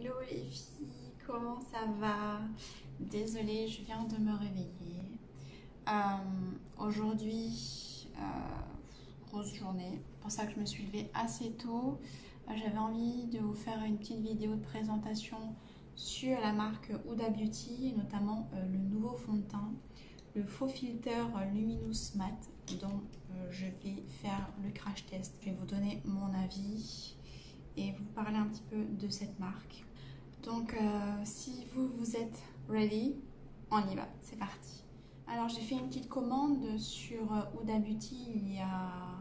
Hello les filles, comment ça va? Désolée, je viens de me réveiller. Aujourd'hui, grosse journée. C'est pour ça que je me suis levée assez tôt. J'avais envie de vous faire une petite vidéo de présentation sur la marque Huda Beauty, et notamment le nouveau fond de teint, le faux filter Luminous Matte, dont je vais faire le crash test. Je vais vous donner mon avis et vous parler un petit peu de cette marque. Donc si vous êtes ready, on y va, c'est parti. Alors j'ai fait une petite commande sur Huda Beauty il y a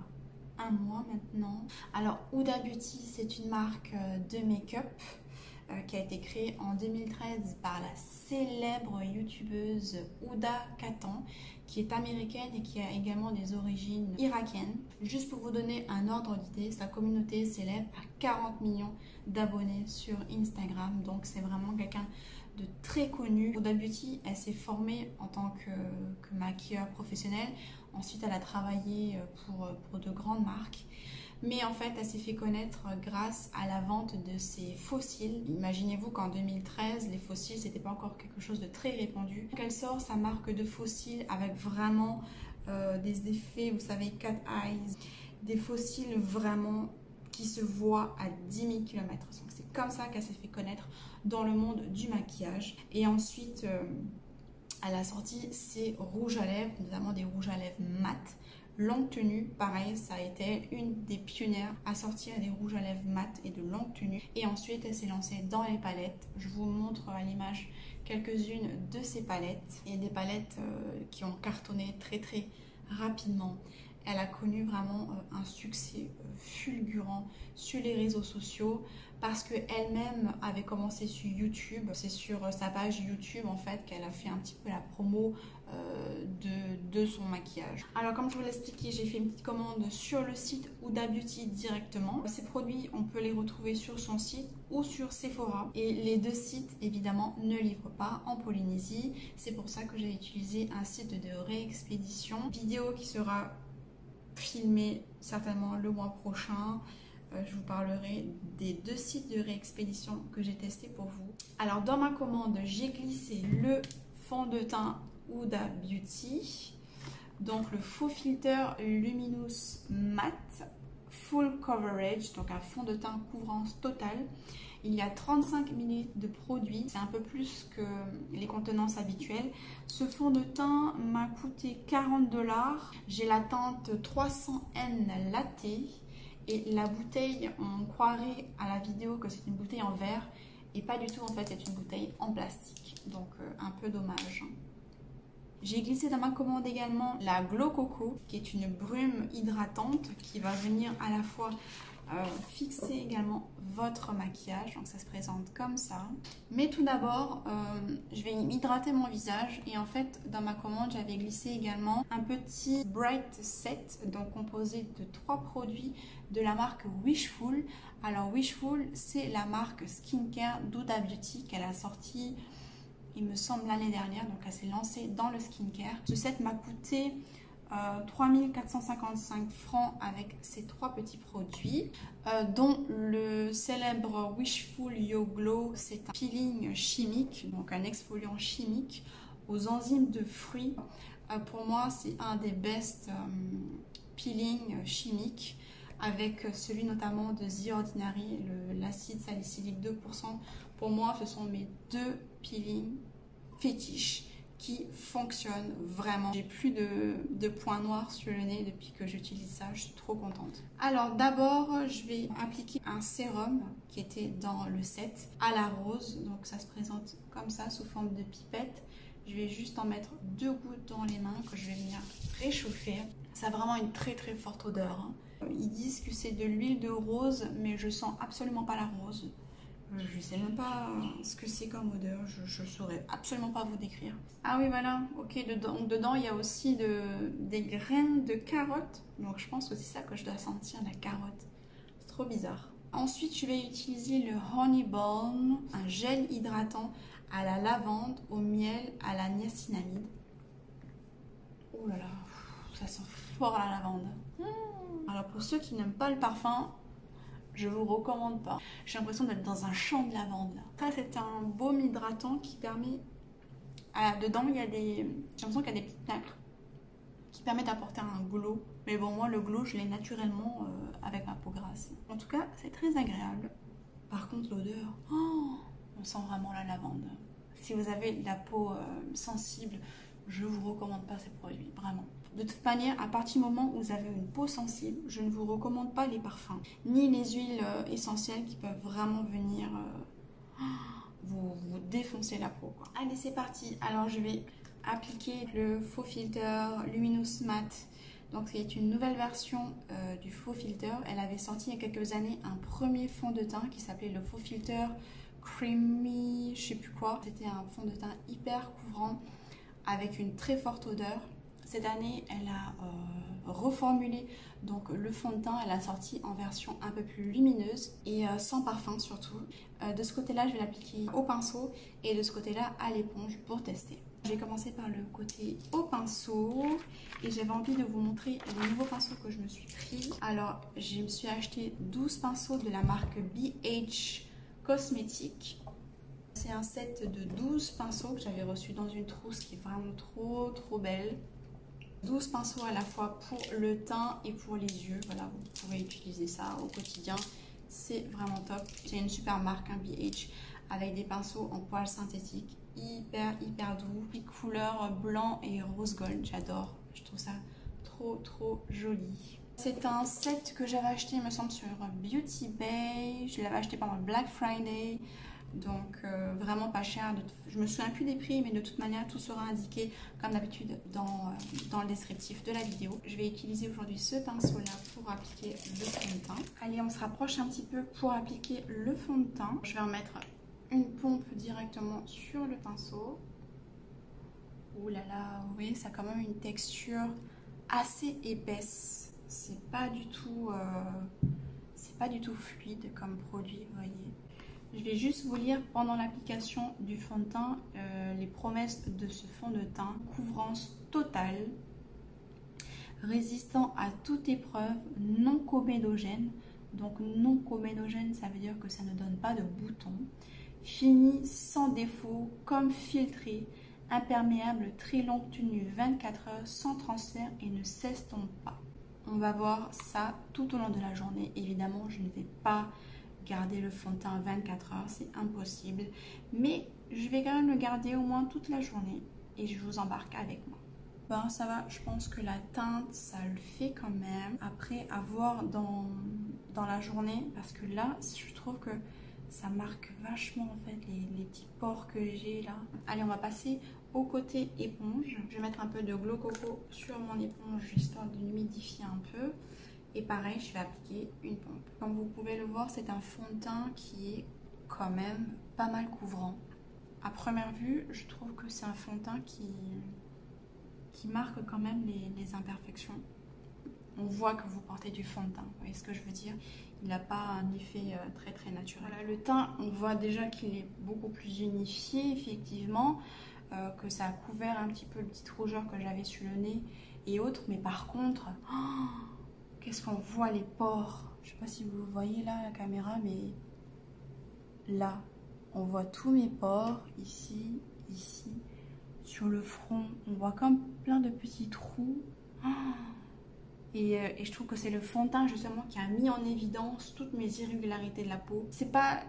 un mois maintenant. Alors Huda Beauty, c'est une marque de make-up qui a été créée en 2013 par la célèbre youtubeuse Huda Kattan, qui est américaine et qui a également des origines irakiennes. Juste pour vous donner un ordre d'idée, sa communauté s'élève à 40 millions d'abonnés sur Instagram, donc c'est vraiment quelqu'un de très connu. Huda Beauty, elle s'est formée en tant que maquilleur professionnel. Ensuite, elle a travaillé pour de grandes marques. Mais en fait, elle s'est fait connaître grâce à la vente de ses faux cils. Imaginez-vous qu'en 2013, les faux cils, c'était pas encore quelque chose de très répandu. Elle sort sa marque de faux cils avec vraiment des effets, vous savez, cat eyes, des faux cils vraiment qui se voient à 10 000 km. Donc c'est comme ça qu'elle s'est fait connaître dans le monde du maquillage. Et ensuite, elle a sorti ses rouges à lèvres, notamment des rouges à lèvres mat. Longue tenue, pareil, ça a été une des pionnières à sortir des rouges à lèvres mat et de longue tenue. Et ensuite, elle s'est lancée dans les palettes. Je vous montre à l'image quelques-unes de ces palettes. Et des palettes qui ont cartonné très très rapidement. Elle a connu vraiment un succès fulgurant sur les réseaux sociaux parce qu'elle-même avait commencé sur YouTube. C'est sur sa page YouTube en fait qu'elle a fait un petit peu la promo de son maquillage. Alors comme je vous l'ai expliqué, j'ai fait une petite commande sur le site Huda Beauty directement. Ces produits, on peut les retrouver sur son site ou sur Sephora. Et les deux sites, évidemment, ne livrent pas en Polynésie. C'est pour ça que j'ai utilisé un site de réexpédition. Vidéo qui sera filmée certainement le mois prochain. Je vous parlerai des deux sites de réexpédition que j'ai testé pour vous. Alors dans ma commande, j'ai glissé le fond de teint Huda Beauty, donc le faux filter Luminous Matte Full Coverage, donc un fond de teint couvrance totale. Il y a 35 ml de produit, c'est un peu plus que les contenances habituelles. Ce fond de teint m'a coûté 40 $. J'ai la teinte 300N Latte et la bouteille, on croirait à la vidéo que c'est une bouteille en verre et pas du tout, en fait c'est une bouteille en plastique, donc un peu dommage. J'ai glissé dans ma commande également la Glow Coco, qui est une brume hydratante qui va venir à la fois fixer également votre maquillage. Donc ça se présente comme ça. Mais tout d'abord, je vais hydrater mon visage. Et en fait, dans ma commande, j'avais glissé également un petit Bright Set, donc composé de 3 produits de la marque Wishful. Alors Wishful, c'est la marque skincare d'Huda Beauty qu'elle a sorti, il me semble, l'année dernière. Donc elle s'est lancée dans le skincare. Ce set m'a coûté 3 455 francs avec ces 3 petits produits, dont le célèbre Wishful Yo Glow. C'est un peeling chimique, donc un exfoliant chimique aux enzymes de fruits. Pour moi, c'est un des best peeling chimiques, avec celui notamment de The Ordinary, l'acide salicylique 2%. Pour moi, ce sont mes 2 peelings fétiches qui fonctionnent vraiment. J'ai plus de points noirs sur le nez depuis que j'utilise ça, je suis trop contente. Alors d'abord, je vais appliquer un sérum qui était dans le set à la rose. Donc ça se présente comme ça sous forme de pipette. Je vais juste en mettre 2 gouttes dans les mains que je vais venir réchauffer. Ça a vraiment une très très forte odeur, hein. Ils disent que c'est de l'huile de rose, mais je sens absolument pas la rose. Je ne sais même pas ce que c'est comme odeur, je ne saurais absolument pas vous décrire. Ah oui, voilà, ok, dedans il y a aussi des graines de carotte. Donc je pense que c'est ça que je dois sentir, la carotte. C'est trop bizarre. Ensuite, je vais utiliser le Honey Balm, un gel hydratant à la lavande, au miel, à la niacinamide. Oh là là, ça sent fort la lavande. Alors pour ceux qui n'aiment pas le parfum, Je vous recommande pas. J'ai l'impression d'être dans un champ de lavande là. Ça c'est un baume hydratant qui permet... dedans il y a des... J'ai l'impression qu'il y a des petites nacres qui permettent d'apporter un glow. Mais bon, moi le glow je l'ai naturellement avec ma peau grasse. En tout cas c'est très agréable. Par contre l'odeur, oh, on sent vraiment la lavande. Si vous avez la peau sensible, je ne vous recommande pas ces produits, vraiment. De toute manière, à partir du moment où vous avez une peau sensible, je ne vous recommande pas les parfums, ni les huiles essentielles qui peuvent vraiment venir vous défoncer la peau, quoi. Allez, c'est parti. Alors, je vais appliquer le faux filter Luminous Matte. Donc, c'est une nouvelle version du faux filter. Elle avait sorti il y a quelques années un premier fond de teint qui s'appelait le faux filter Creamy, je sais plus quoi. C'était un fond de teint hyper couvrant avec une très forte odeur. Cette année, elle a reformulé donc le fond de teint. Elle a sorti en version un peu plus lumineuse et sans parfum surtout. De ce côté-là, je vais l'appliquer au pinceau et de ce côté-là à l'éponge pour tester. Je vais commencer par le côté au pinceau et j'avais envie de vous montrer les nouveaux pinceaux que je me suis pris. Alors, je me suis acheté 12 pinceaux de la marque BH Cosmétiques. C'est un set de 12 pinceaux que j'avais reçu dans une trousse qui est vraiment trop belle. 12 pinceaux à la fois pour le teint et pour les yeux. Voilà, vous pouvez utiliser ça au quotidien. C'est vraiment top. C'est une super marque, un BH, avec des pinceaux en poils synthétiques. Hyper doux. Les couleurs blanc et rose gold, j'adore. Je trouve ça trop joli. C'est un set que j'avais acheté, il me semble, sur Beauty Bay. Je l'avais acheté pendant le Black Friday. Donc vraiment pas cher. Je me souviens plus des prix, mais de toute manière tout sera indiqué comme d'habitude dans le descriptif de la vidéo. Je vais utiliser aujourd'hui ce pinceau là pour appliquer le fond de teint. Allez, on se rapproche un petit peu pour appliquer le fond de teint. Je vais en mettre une pompe directement sur le pinceau. Ouh là là, vous voyez, ça a quand même une texture assez épaisse. C'est pas du tout fluide comme produit, vous voyez. Je vais juste vous lire pendant l'application du fond de teint les promesses de ce fond de teint. Couvrance totale, résistant à toute épreuve, non comédogène. Donc non comédogène, ça veut dire que ça ne donne pas de boutons. Fini sans défaut, comme filtré, imperméable, très longue tenue 24 heures, sans transfert et ne s'estompe pas. On va voir ça tout au long de la journée. Évidemment, je ne vais pas garder le fond de teint 24 heures, c'est impossible. Mais je vais quand même le garder au moins toute la journée et je vous embarque avec moi. Ben, ça va, je pense que la teinte, ça le fait quand même. Après, à voir dans la journée, parce que là, je trouve que ça marque vachement en fait les petits pores que j'ai là. Allez, on va passer au côté éponge. Je vais mettre un peu de Glow Coco sur mon éponge, histoire de l'humidifier un peu. Et pareil, je vais appliquer une pompe. Comme vous pouvez le voir, c'est un fond de teint qui est quand même pas mal couvrant. À première vue, je trouve que c'est un fond de teint qui marque quand même les imperfections. On voit que vous portez du fond de teint, vous voyez ce que je veux dire? Il n'a pas un effet très naturel. Voilà, le teint, on voit déjà qu'il est beaucoup plus unifié, effectivement, que ça a couvert un petit peu le petite rougeur que j'avais sur le nez et autres. Mais par contre, qu'est-ce qu'on voit les pores? Je ne sais pas si vous voyez là la caméra, mais là, on voit tous mes pores, ici, sur le front. On voit comme plein de petits trous. Et je trouve que c'est le fond de teint justement qui a mis en évidence toutes mes irrégularités de la peau. C'est pas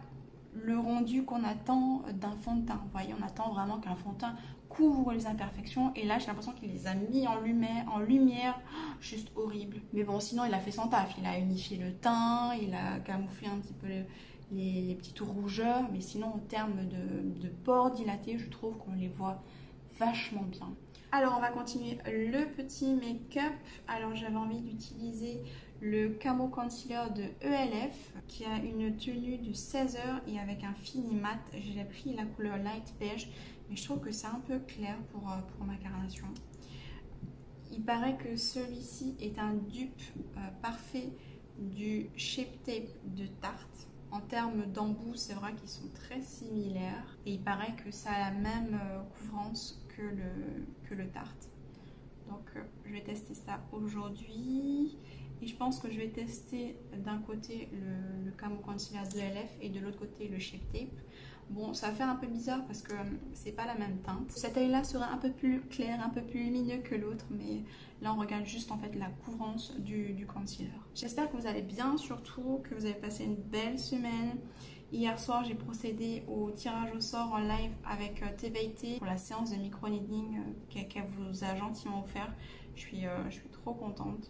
le rendu qu'on attend d'un fond de teint. Vous voyez, on attend vraiment qu'un fond de teint couvre les imperfections. Et là, j'ai l'impression qu'il les a mis en lumière. Juste horrible. Mais bon, sinon, il a fait son taf. Il a unifié le teint, il a camouflé un petit peu les petites rougeurs. Mais sinon, en termes de pores dilatés, je trouve qu'on les voit vachement bien. Alors on va continuer le petit make-up. Alors j'avais envie d'utiliser le Camo Concealer de ELF qui a une tenue de 16 heures et avec un fini mat. J'ai pris la couleur light beige, mais je trouve que c'est un peu clair pour ma carnation. Il paraît que celui-ci est un dupe parfait du Shape Tape de Tarte. En termes d'embout, c'est vrai qu'ils sont très similaires. Et il paraît que ça a la même couvrance que le Tarte. Donc je vais tester ça aujourd'hui. Et je pense que je vais tester d'un côté le Camo Concealer de LF et de l'autre côté le Shape Tape. Bon, ça va faire un peu bizarre parce que c'est pas la même teinte. Cet œil-là sera un peu plus clair, un peu plus lumineux que l'autre, mais là on regarde juste en fait la couvrance du concealer. J'espère que vous allez bien, surtout que vous avez passé une belle semaine. Hier soir, j'ai procédé au tirage au sort en live avec TVT pour la séance de micro-needling qu'elle vous a gentiment offert. Je suis trop contente.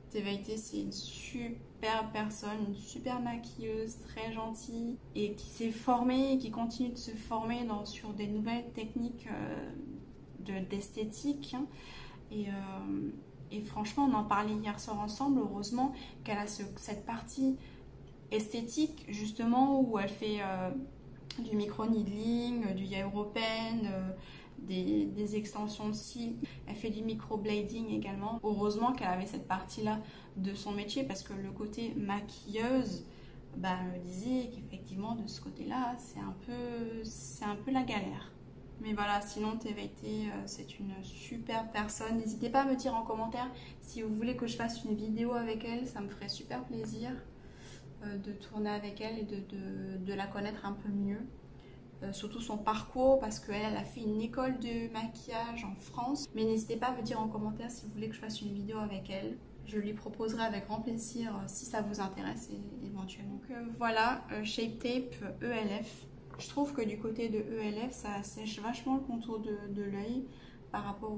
TVT, c'est une super personne, une super maquilleuse, très gentille et qui s'est formée et qui continue de se former sur des nouvelles techniques d'esthétique. Et franchement, on en parlait hier soir ensemble. Heureusement qu'elle a cette partie esthétique justement où elle fait du micro-needling, du Europen, des extensions de cils, elle fait du microblading également. Heureusement qu'elle avait cette partie-là de son métier parce que le côté maquilleuse, elle me disait qu'effectivement de ce côté-là, c'est un peu la galère. Mais voilà, sinon TVT, c'est une super personne. N'hésitez pas à me dire en commentaire si vous voulez que je fasse une vidéo avec elle, ça me ferait super plaisir de tourner avec elle et de la connaître un peu mieux. Surtout son parcours parce qu'elle a fait une école de maquillage en France. Mais n'hésitez pas à me dire en commentaire si vous voulez que je fasse une vidéo avec elle. Je lui proposerai avec grand plaisir si ça vous intéresse éventuellement. Donc voilà, Shape Tape ELF. Je trouve que du côté de ELF, ça assèche vachement le contour de l'œil par rapport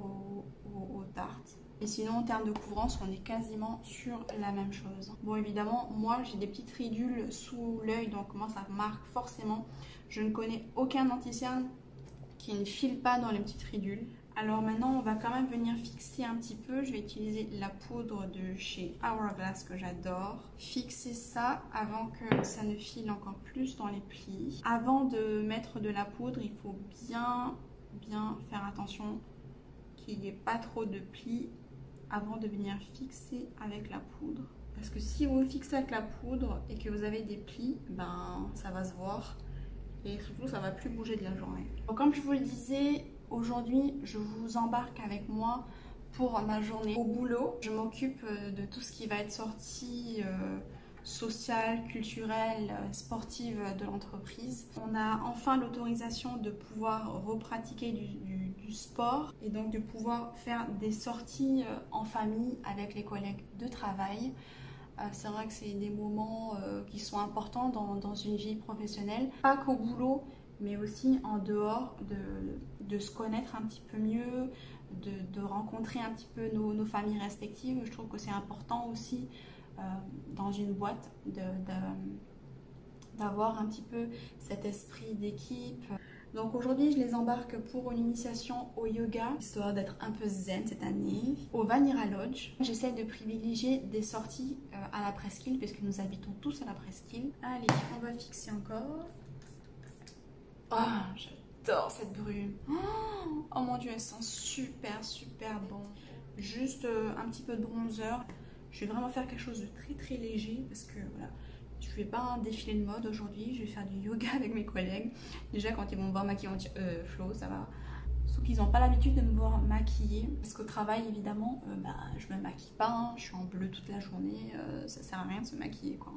aux tartes. Et sinon, en termes de couvrance, on est quasiment sur la même chose. Bon, évidemment, moi, j'ai des petites ridules sous l'œil, donc moi, ça marque forcément. Je ne connais aucun anti-cerne qui ne file pas dans les petites ridules. Alors maintenant, on va quand même venir fixer un petit peu. Je vais utiliser la poudre de chez Hourglass que j'adore. Fixer ça avant que ça ne file encore plus dans les plis. Avant de mettre de la poudre, il faut bien faire attention qu'il n'y ait pas trop de plis avant de venir fixer avec la poudre. Parce que si vous fixez avec la poudre et que vous avez des plis, ça va se voir. Et surtout, ça va plus bouger de la journée. Donc, comme je vous le disais, aujourd'hui, je vous embarque avec moi pour ma journée au boulot. Je m'occupe de tout ce qui va être sorti sociale, culturelle, sportive de l'entreprise. On a enfin l'autorisation de pouvoir repratiquer du sport et donc de pouvoir faire des sorties en famille avec les collègues de travail. C'est vrai que c'est des moments qui sont importants dans une vie professionnelle, pas qu'au boulot, mais aussi en dehors, de se connaître un petit peu mieux, de rencontrer un petit peu nos familles respectives. Je trouve que c'est important aussi dans une boîte d'avoir un petit peu cet esprit d'équipe. Donc aujourd'hui, je les embarque pour une initiation au yoga, histoire d'être un peu zen cette année, au Vanira Lodge. J'essaie de privilégier des sorties à la presqu'île, puisque nous habitons tous à la presqu'île. Allez, on va fixer encore. Oh, j'adore cette brume. Oh mon dieu, elle sent super bon. Juste un petit peu de bronzer. Je vais vraiment faire quelque chose de très léger, parce que voilà, je vais pas un défilé de mode aujourd'hui, je vais faire du yoga avec mes collègues. Déjà quand ils vont me voir maquiller, on dit Flo, ça va. Sauf qu'ils n'ont pas l'habitude de me voir maquiller. Parce qu'au travail, évidemment, je me maquille pas, hein. Je suis en bleu toute la journée, ça sert à rien de se maquiller quoi.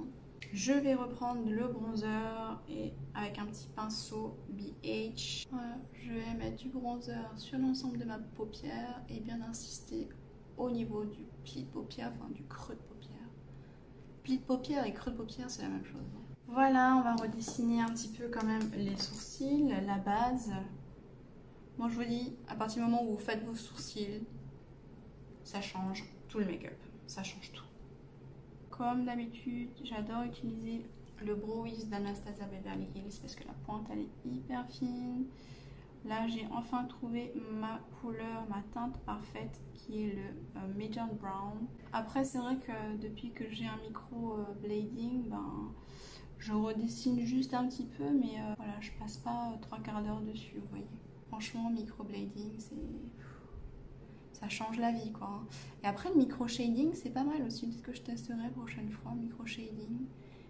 Je vais reprendre le bronzer et avec un petit pinceau BH. Voilà, je vais mettre du bronzer sur l'ensemble de ma paupière et bien insister au niveau du pli de paupière, enfin du creux de paupière. Pli de paupière et creux de paupière, c'est la même chose. Voilà, on va redessiner un petit peu quand même les sourcils, la base. Moi je vous dis, à partir du moment où vous faites vos sourcils, ça change tout le make-up, ça change tout. Comme d'habitude, j'adore utiliser le Brow Wiz d'Anastasia Beverly Hills parce que la pointe elle est hyper fine. Là j'ai enfin trouvé ma couleur, ma teinte parfaite qui est le Medium Brown. Après c'est vrai que depuis que j'ai un micro blading, je redessine juste un petit peu, mais voilà, je passe pas 3/4 d'heure dessus, vous voyez. Franchement, micro blading, ça change la vie quoi. Et après le micro shading, c'est pas mal aussi, peut-être que je testerai prochaine fois micro shading,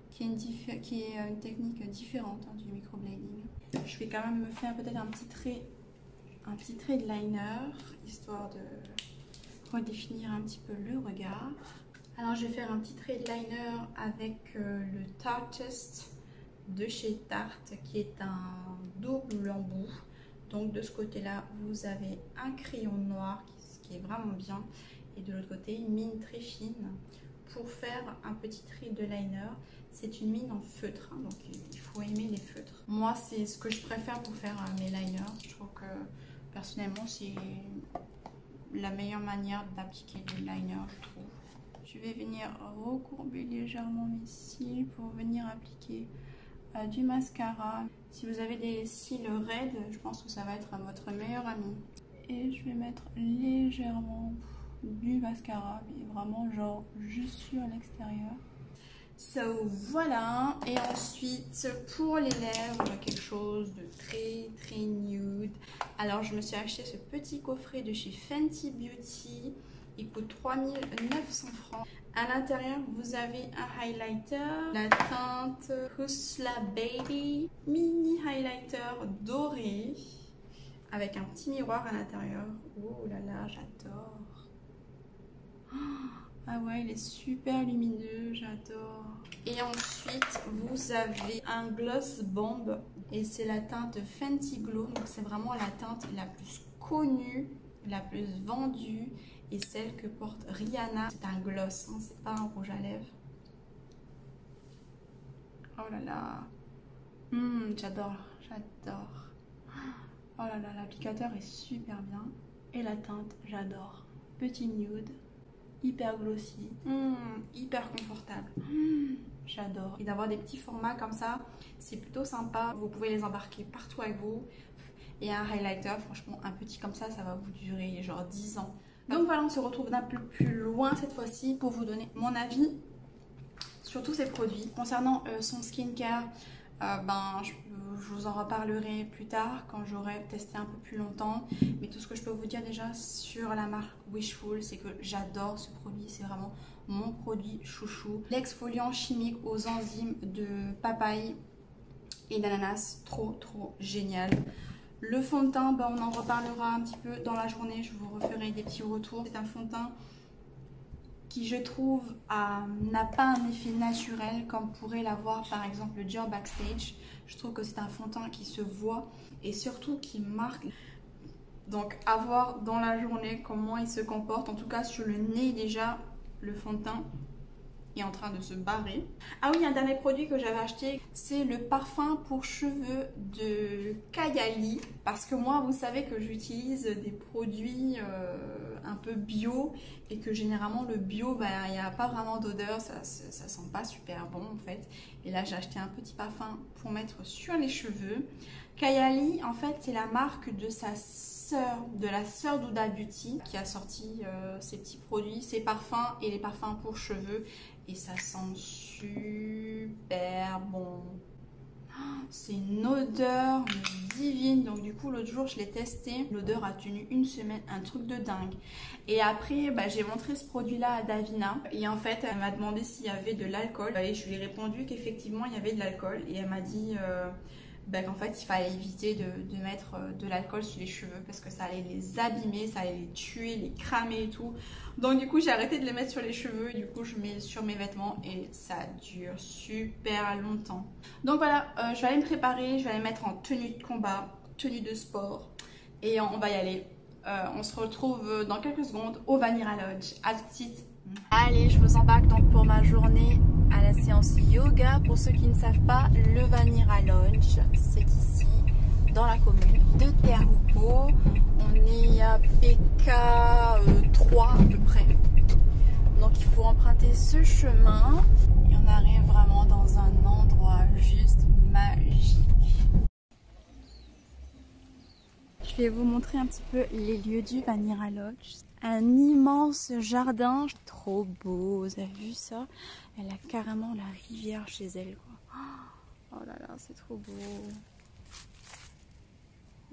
qui est une technique différente du micro blading. Je vais quand même me faire peut-être un petit trait de liner, histoire de redéfinir un petit peu le regard. Alors je vais faire un petit trait de liner avec le Tartist de chez Tarte qui est un double embout. Donc de ce côté là vous avez un crayon noir qui est vraiment bien et de l'autre côté une mine très fine pour faire un petit trait de liner. C'est une mine en feutre, hein, donc il faut aimer les feutres. Moi c'est ce que je préfère pour faire mes liners. Je trouve que personnellement c'est la meilleure manière d'appliquer du liner, je trouve. Je vais venir recourber légèrement mes cils pour venir appliquer du mascara. Si vous avez des cils raides, je pense que ça va être votre meilleur ami. Et je vais mettre légèrement du mascara, mais vraiment genre juste sur l'extérieur. So voilà, et ensuite pour les lèvres, quelque chose de très nude. Alors je me suis acheté ce petit coffret de chez Fenty Beauty. Il coûte 3900 francs. À l'intérieur, vous avez un highlighter, la teinte Hustla Baby, mini highlighter doré, avec un petit miroir à l'intérieur. Oh là là, j'adore. Ah ouais, il est super lumineux, j'adore. Et ensuite, vous avez un gloss bomb et c'est la teinte Fenty Glow. Donc c'est vraiment la teinte la plus connue, la plus vendue et celle que porte Rihanna. C'est un gloss, hein, c'est pas un rouge à lèvres. Oh là là, j'adore, j'adore. Oh là là, l'applicateur est super bien et la teinte, j'adore. Petit nude, hyper glossy, hyper confortable. J'adore. Et d'avoir des petits formats comme ça, c'est plutôt sympa. Vous pouvez les embarquer partout avec vous. Et un highlighter, franchement, un petit comme ça va vous durer genre 10 ans. Donc voilà, on se retrouve d'un peu plus loin cette fois-ci pour vous donner mon avis sur tous ces produits. Concernant son skincare, je vous en reparlerai plus tard quand j'aurai testé un peu plus longtemps. Mais tout ce que je peux vous dire déjà sur la marque Wishful, c'est que j'adore ce produit. C'est vraiment mon produit chouchou. L'exfoliant chimique aux enzymes de papaye et d'ananas, trop génial. Le fond de teint, on en reparlera un petit peu dans la journée. Je vous referai des petits retours. C'est un fond de teint qui, je trouve, n'a pas un effet naturel comme pourrait l'avoir par exemple le Dior Backstage. Je trouve que c'est un fond de teint qui se voit et surtout qui marque. Donc à voir dans la journée comment il se comporte. En tout cas sur le nez déjà, le fond de teint est en train de se barrer. Ah oui, un dernier produit que j'avais acheté, c'est le parfum pour cheveux de Kayali. Parce que moi, vous savez que j'utilise des produits un peu bio et que généralement le bio, il n'y a pas vraiment d'odeur, ça sent pas super bon en fait. Et là, j'ai acheté un petit parfum pour mettre sur les cheveux. Kayali, en fait, c'est la marque de sa sœur, de la sœur d'Huda Beauty qui a sorti ces petits produits, ces parfums et les parfums pour cheveux. Et ça sent super bon. C'est une odeur divine. Donc du coup l'autre jour je l'ai testé. L'odeur a tenu une semaine, un truc de dingue. Et après j'ai montré ce produit là à Davina. Et en fait elle m'a demandé s'il y avait de l'alcool. Et je lui ai répondu qu'effectivement il y avait de l'alcool. Et elle m'a dit qu'en fait il fallait éviter de mettre de l'alcool sur les cheveux parce que ça allait les abîmer, ça allait les tuer, les cramer et tout. Donc du coup j'ai arrêté de les mettre sur les cheveux, du coup je mets sur mes vêtements et ça dure super longtemps. Donc voilà, je vais aller me préparer, je vais aller mettre en tenue de combat, tenue de sport et on va y aller. On se retrouve dans quelques secondes au Vanilla Lodge. À tout de suite. Allez, je vous embarque donc pour ma journée à la séance yoga. Pour ceux qui ne savent pas, le Vanilla Lodge, c'est ici dans la commune de Teahupo'o. On est à PK 3 à peu près. Donc il faut emprunter ce chemin et on arrive vraiment dans un endroit juste magique. Je vais vous montrer un petit peu les lieux du Vanilla Lodge. Un immense jardin, trop beau, vous avez vu ça? Elle a carrément la rivière chez elle, quoi. Oh là là, c'est trop beau.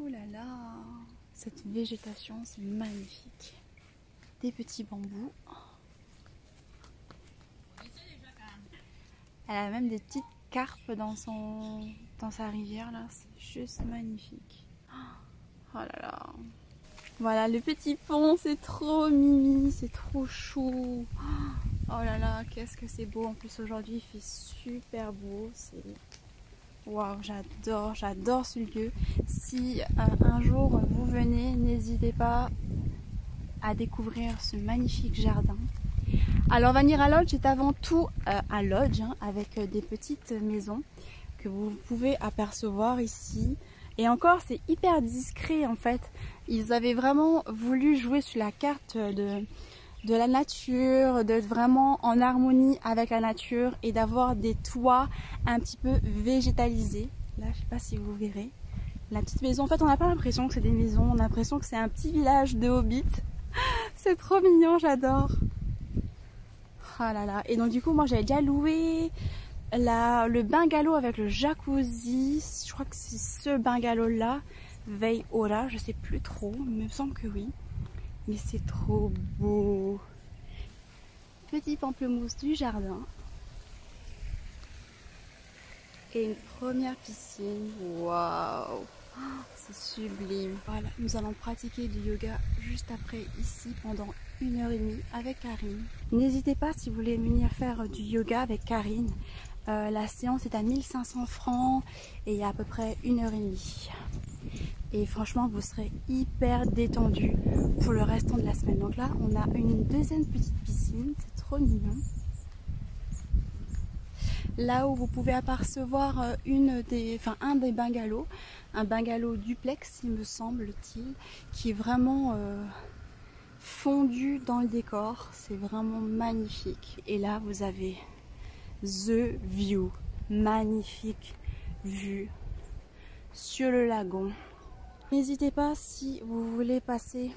Oh là là, cette végétation, c'est magnifique. Des petits bambous. Elle a même des petites carpes dans sa rivière là, c'est juste magnifique. Oh là là. Voilà, le petit pont, c'est trop mimi, c'est trop chou. Oh là là, qu'est-ce que c'est beau. En plus, aujourd'hui, il fait super beau. C'est... Waouh, j'adore ce lieu. Si un jour vous venez, n'hésitez pas à découvrir ce magnifique jardin. Alors Vanira Lodge est avant tout un lodge avec des petites maisons que vous pouvez apercevoir ici. Et encore, c'est hyper discret en fait. Ils avaient vraiment voulu jouer sur la carte de la nature, d'être vraiment en harmonie avec la nature et d'avoir des toits un petit peu végétalisés. Là, je sais pas si vous verrez. La petite maison, en fait, on n'a pas l'impression que c'est des maisons, on a l'impression que c'est un petit village de hobbits. C'est trop mignon, j'adore. Oh là là. Et donc du coup, moi j'avais déjà loué le bungalow avec le jacuzzi. Je crois que c'est ce bungalow là, Veille Ora, je sais plus trop, il me semble que oui. Mais c'est trop beau. Petit pamplemousse du jardin. Et une première piscine. Waouh! C'est sublime. Voilà, nous allons pratiquer du yoga juste après ici pendant 1h30 avec Karine. N'hésitez pas si vous voulez venir faire du yoga avec Karine. La séance est à 1500 francs et il y a à peu près 1h30. Et franchement, vous serez hyper détendu pour le restant de la semaine. Donc là, on a une deuxième petite piscine, c'est trop mignon. Là où vous pouvez apercevoir un des bungalows, un bungalow duplex, il me semble-t-il, qui est vraiment fondu dans le décor. C'est vraiment magnifique. Et là, vous avez The View, magnifique vue sur le lagon. N'hésitez pas si vous voulez passer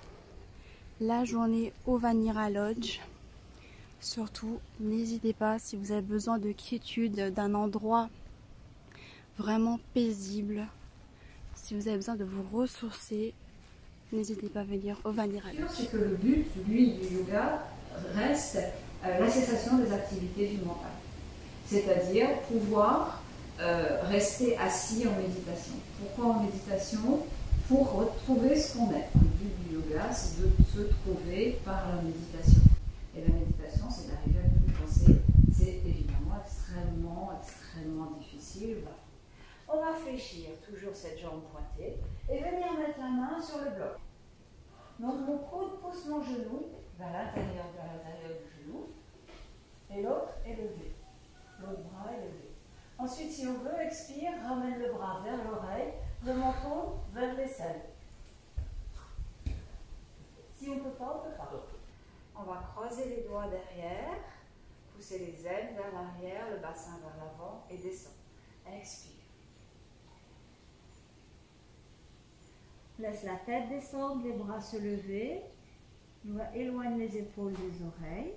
la journée au Vanira Lodge. Surtout, n'hésitez pas si vous avez besoin de quiétude, d'un endroit vraiment paisible. Si vous avez besoin de vous ressourcer, n'hésitez pas à venir au Vanira Lodge. C'est que le but, lui, du yoga reste la cessation des activités du mental. C'est-à-dire pouvoir rester assis en méditation. Pourquoi en méditation? Pour retrouver ce qu'on est. Le but du yoga, c'est de se trouver par la méditation. Et la méditation, c'est d'arriver à ne plus penser. C'est évidemment extrêmement difficile. On va fléchir toujours cette jambe pointée et venir mettre la main sur le bloc. Donc mon coude pousse mon genou vers l'intérieur du genou et l'autre est levé. L'autre bras est levé. Ensuite, si on veut, expire, ramène le bras vers l'oreille, le menton vers l'aisselle. Si on ne peut pas, on ne peut pas. On va croiser les doigts derrière, pousser les ailes vers l'arrière, le bassin vers l'avant et descendre. Expire. Laisse la tête descendre, les bras se lever. On va éloigner les épaules des oreilles.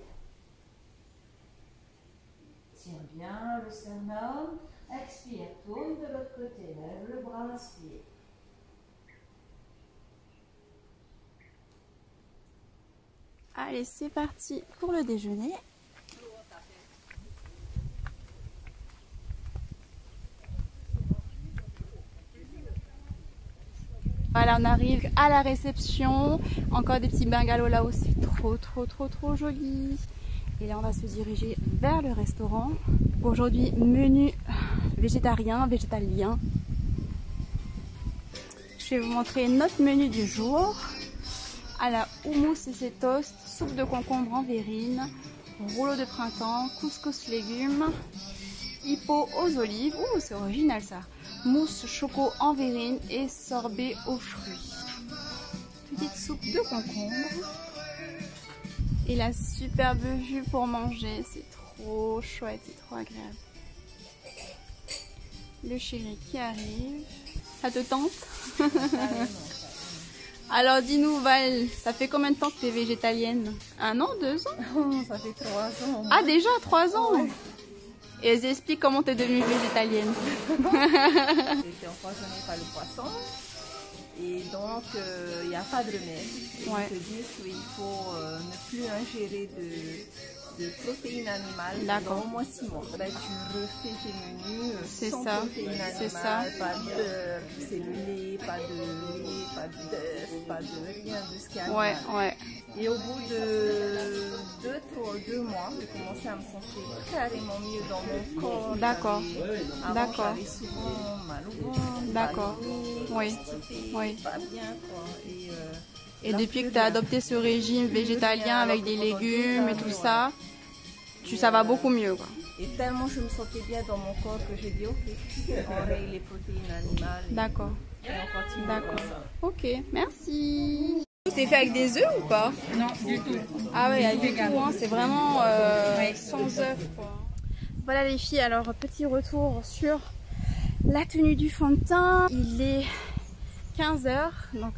Tire bien le sternum. Expire, tourne de l'autre côté, lève le bras, inspire. Allez, c'est parti pour le déjeuner. Voilà, on arrive à la réception. Encore des petits bungalows là aussi, trop joli. Et là, on va se diriger vers le restaurant. Aujourd'hui, menu végétarien. Je vais vous montrer notre menu du jour. À la houmous et ses toasts, soupe de concombre en verrine, rouleau de printemps, couscous légumes, hippo aux olives. Ouh, c'est original ça. Mousse choco en verrine et sorbet aux fruits. Petite soupe de concombre. Et la superbe vue pour manger, c'est trop chouette et trop agréable. Le chéri qui arrive. Ça te tente? Alors dis-nous Val, ça fait combien de temps que tu es végétalienne? 1 an, 2 ans? Ça fait 3 ans. Ah déjà 3 ans? Ouais. Et elles expliquent comment tu es devenue végétalienne. J'ai été empoisonnée par le poisson. Et donc, il n'y a pas de remède. Ouais. Ils te disent qu'il faut ne plus ingérer de protéines animales pendant au moins 6 mois. Ben, tu refais tes menus sans protéines animales, pas de beurre cellulé, pas de lait, pas d'œufs, pas de rien de ce qui est Ouais, animal. ouais. Et au bout de 2 mois, j'ai commencé à me sentir carrément mieux dans mon corps. D'accord. Avant, D'accord. j'avais souvent mal au ventre, D'accord. mal au dos, Oui. constipée, Oui. pas bien quoi. Et là, depuis plus que tu as rien. adopté ce régime Plus végétalien rien, avec alors des que pendant légumes des et tout années, ça, ça va beaucoup mieux, quoi. Et tellement je me sentais bien dans mon corps que j'ai dit ok, on règle les protéines animales. D'accord. Et on continue. D'accord. Ok, merci. C'est fait avec des œufs ou pas? Non, du tout. Ah ouais, avec du tout, hein, c'est vraiment sans œufs, quoi. Voilà les filles, alors petit retour sur la tenue du fond de teint. Il est 15 h, donc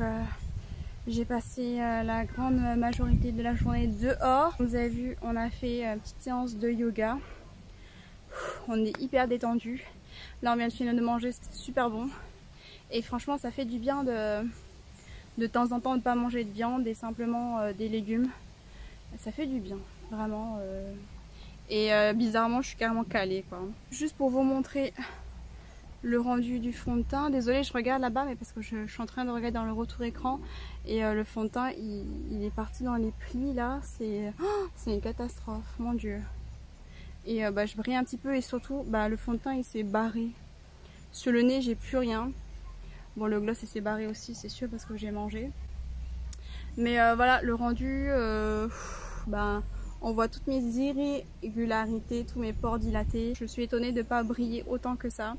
j'ai passé la grande majorité de la journée dehors. Vous avez vu, on a fait une petite séance de yoga. On est hyper détendu. Là on vient de manger, c'était super bon. Et franchement ça fait du bien de temps en temps de ne pas manger de viande et simplement des légumes. Ça fait du bien, vraiment. Et bizarrement je suis carrément calée, quoi. Juste pour vous montrer le rendu du fond de teint. Désolée, je regarde là-bas, mais parce que je suis en train de regarder dans le retour écran. Et le fond de teint, il est parti dans les plis là. C'est une catastrophe, mon Dieu. Et je brille un petit peu et surtout, le fond de teint il s'est barré. Sur le nez, j'ai plus rien. Bon, le gloss il s'est barré aussi, c'est sûr, parce que j'ai mangé. Mais voilà, le rendu, on voit toutes mes irrégularités, tous mes pores dilatés. Je suis étonnée de ne pas briller autant que ça.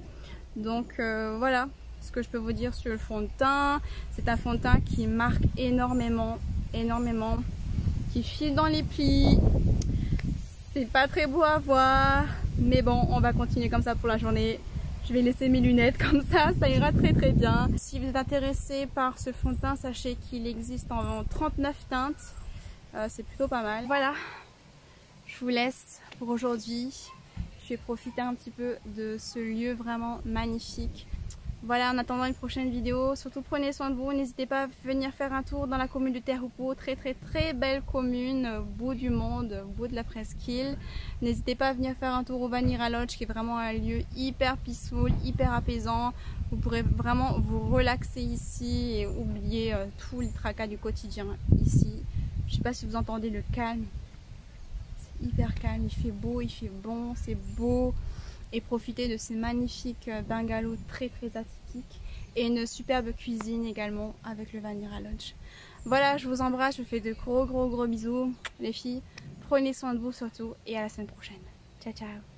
Donc voilà ce que je peux vous dire sur le fond de teint. C'est un fond de teint qui marque énormément, énormément, qui file dans les plis. C'est pas très beau à voir, mais bon, on va continuer comme ça pour la journée. Je vais laisser mes lunettes comme ça ira très très bien. Si vous êtes intéressé par ce fond de teint, sachez qu'il existe en 39 teintes. C'est plutôt pas mal. Voilà, je vous laisse pour aujourd'hui. Je vais profiter un petit peu de ce lieu vraiment magnifique. Voilà, en attendant une prochaine vidéo, surtout prenez soin de vous. N'hésitez pas à venir faire un tour dans la commune de Terupo. Très très très belle commune, au bout du monde, au bout de la presqu'île. N'hésitez pas à venir faire un tour au Vanira Lodge, qui est vraiment un lieu hyper peaceful, hyper apaisant. Vous pourrez vraiment vous relaxer ici et oublier tout le tracas du quotidien ici. Je ne sais pas si vous entendez le calme. C'est hyper calme, il fait beau, il fait bon, c'est beau. Et profiter de ces magnifiques bungalows très très atypiques et une superbe cuisine également avec le Vanira Lodge. Voilà, je vous embrasse, je vous fais de gros bisous les filles. Prenez soin de vous surtout et à la semaine prochaine. Ciao ciao.